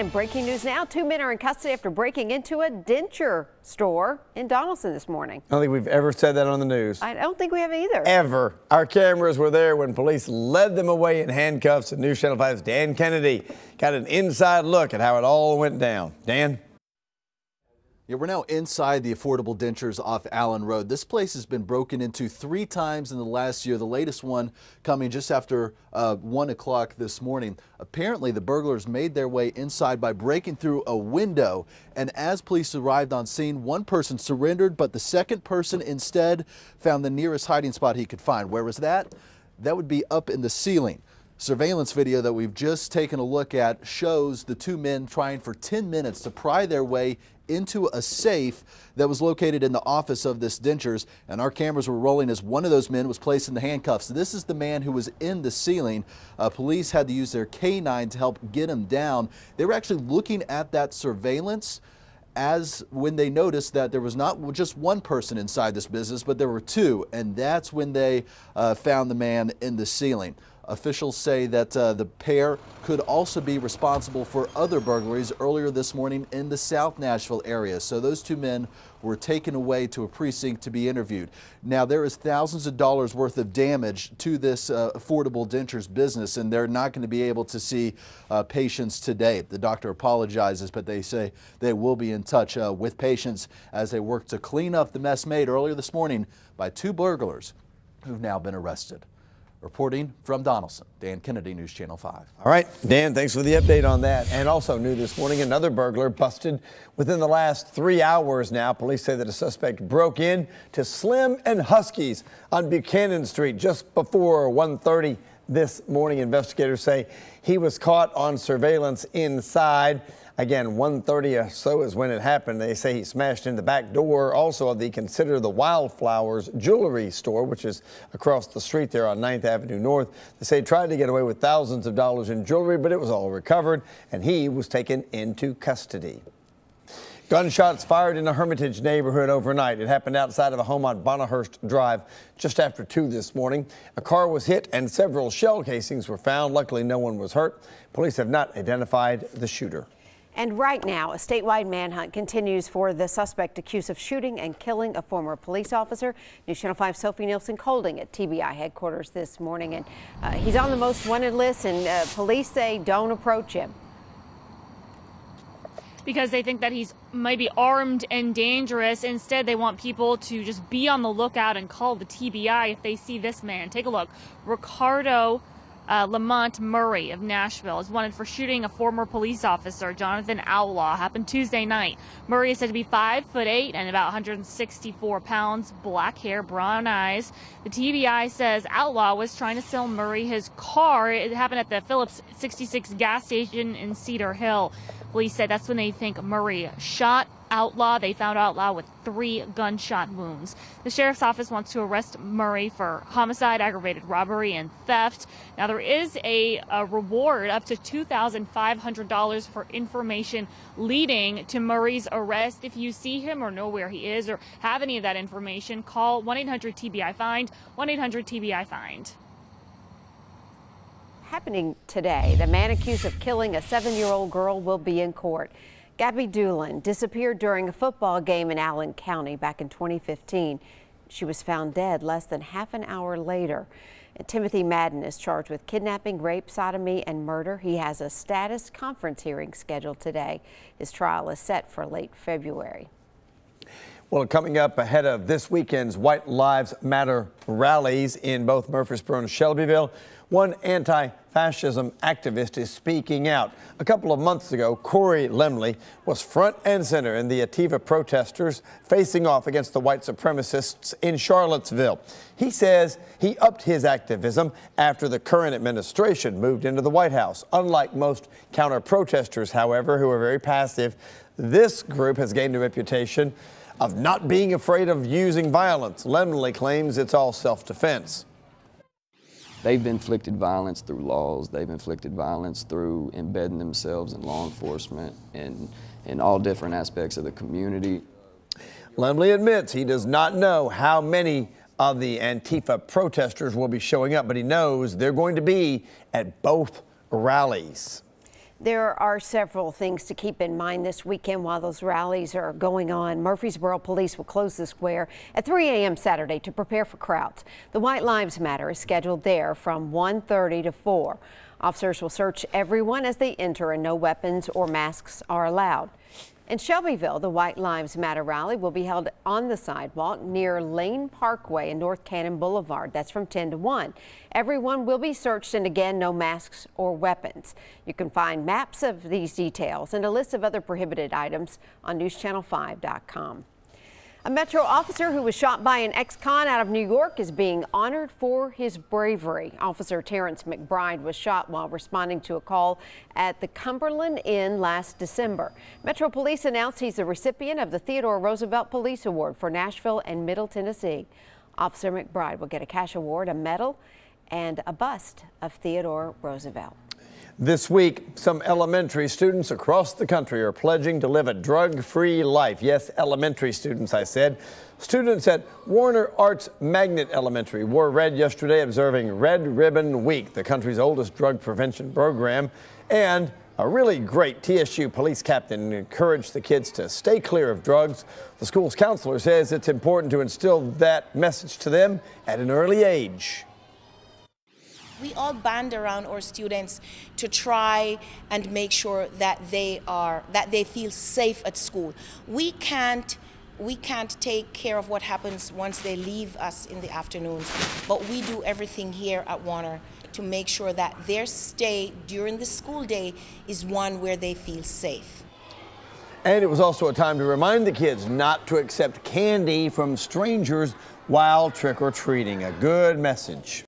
And breaking news now, 2 men are in custody after breaking into a denture store in Donaldson this morning. I don't think we've ever said that on the news. I don't think we have either. Ever. Our cameras were there when police led them away in handcuffs, and News Channel 5's Dan Kennedy got an inside look at how it all went down. Dan? Yeah, we're now inside the Affordable Dentures off Allen Road. This place has been broken into 3 times in the last year, the latest one coming just after 1 o'clock this morning. Apparently, the burglars made their way inside by breaking through a window, and as police arrived on scene, one person surrendered, but the second person instead found the nearest hiding spot he could find. Where was that? That would be up in the ceiling. Surveillance video that we've just taken a look at shows the 2 men trying for 10 minutes to pry their way into a safe that was located in the office of this dentures, and our cameras were rolling as one of those men was placed in the handcuffs. This is the man who was in the ceiling. Police had to use their canine to help get him down. They were actually looking at that surveillance as when they noticed that there was not just one person inside this business, but there were 2, and that's when they found the man in the ceiling. Officials say that the pair could also be responsible for other burglaries earlier this morning in the South Nashville area. So those 2 men were taken away to a precinct to be interviewed. Now, there is thousands of dollars worth of damage to this Affordable Dentures business, and they're not going to be able to see patients today. The doctor apologizes, but they say they will be in touch with patients as they work to clean up the mess made earlier this morning by 2 burglars who've now been arrested. Reporting from Donaldson, Dan Kennedy, News Channel 5. All right, Dan, thanks for the update on that. And also new this morning, another burglar busted within the last 3 hours now. Police say that a suspect broke in to Slim and Husky's on Buchanan Street just before 1:30 this morning. Investigators say he was caught on surveillance inside. Again, 1:30 or so is when it happened. They say he smashed in the back door also of the Consider the Wildflowers jewelry store, which is across the street there on 9th Avenue North. They say he tried to get away with thousands of dollars in jewelry, but it was all recovered, and he was taken into custody. Gunshots fired in a Hermitage neighborhood overnight. It happened outside of a home on Bonnehurst Drive just after 2 this morning. A car was hit and several shell casings were found. Luckily, no one was hurt. Police have not identified the shooter. And right now, a statewide manhunt continues for the suspect accused of shooting and killing a former police officer. News Channel 5's Sophie Nielsen Colding at TBI headquarters this morning. And he's on the most wanted list, and police say don't approach him. Because they think that he's maybe armed and dangerous. Instead, they want people to just be on the lookout and call the TBI if they see this man. Take a look. Ricardo Lamont Murray of Nashville is wanted for shooting a former police officer, Jonathan Outlaw. Happened Tuesday night. Murray is said to be 5'8" and about 164 pounds, black hair, brown eyes. The TBI says Outlaw was trying to sell Murray his car. It happened at the Phillips 66 gas station in Cedar Hill. Police said that's when they think Murray shot Outlaw. They found Outlaw with 3 gunshot wounds. The sheriff's office wants to arrest Murray for homicide, aggravated robbery, and theft. Now, there is a reward up to $2,500 for information leading to Murray's arrest. If you see him or know where he is or have any of that information, call 1-800-TBI-FIND, 1-800-TBI-FIND. Happening today, the man accused of killing a 7-year-old girl will be in court. Gabby Doolin disappeared during a football game in Allen County back in 2015. She was found dead less than half an hour later. And Timothy Madden is charged with kidnapping, rape, sodomy, and murder. He has a status conference hearing scheduled today. His trial is set for late February. Well, coming up ahead of this weekend's White Lives Matter rallies in both Murfreesboro and Shelbyville, one anti-fascism activist is speaking out. A couple of months ago, Corey Lemley was front and center in the Antifa protesters facing off against the white supremacists in Charlottesville. He says he upped his activism after the current administration moved into the White House. Unlike most counter-protesters, however, who are very passive, this group has gained a reputation of not being afraid of using violence. Lemley claims it's all self-defense. They've inflicted violence through laws. They've inflicted violence through embedding themselves in law enforcement and in all different aspects of the community. Lemley admits he does not know how many of the Antifa protesters will be showing up, but he knows they're going to be at both rallies. There are several things to keep in mind this weekend while those rallies are going on. Murfreesboro police will close the square at 3 a.m. Saturday to prepare for crowds. The White Lives Matter is scheduled there from 1:30 to 4. Officers will search everyone as they enter and no weapons or masks are allowed. In Shelbyville, the White Lives Matter rally will be held on the sidewalk near Lane Parkway and North Cannon Boulevard. That's from 10 to 1. Everyone will be searched, and again, no masks or weapons. You can find maps of these details and a list of other prohibited items on NewsChannel5.com. A Metro officer who was shot by an ex-con out of New York is being honored for his bravery. Officer Terrence McBride was shot while responding to a call at the Cumberland Inn last December. Metro Police announced he's the recipient of the Theodore Roosevelt Police Award for Nashville and Middle Tennessee. Officer McBride will get a cash award, a medal, and a bust of Theodore Roosevelt. This week, some elementary students across the country are pledging to live a drug-free life. Yes, elementary students, I said. Students at Warner Arts Magnet Elementary wore red yesterday, observing Red Ribbon Week, the country's oldest drug prevention program. And a really great TSU police captain encouraged the kids to stay clear of drugs. The school's counselor says it's important to instill that message to them at an early age. We all band around our students to try and make sure that they feel safe at school. We can't take care of what happens once they leave us in the afternoons, but we do everything here at Warner to make sure that their stay during the school day is one where they feel safe. And it was also a time to remind the kids not to accept candy from strangers while trick-or-treating. A good message.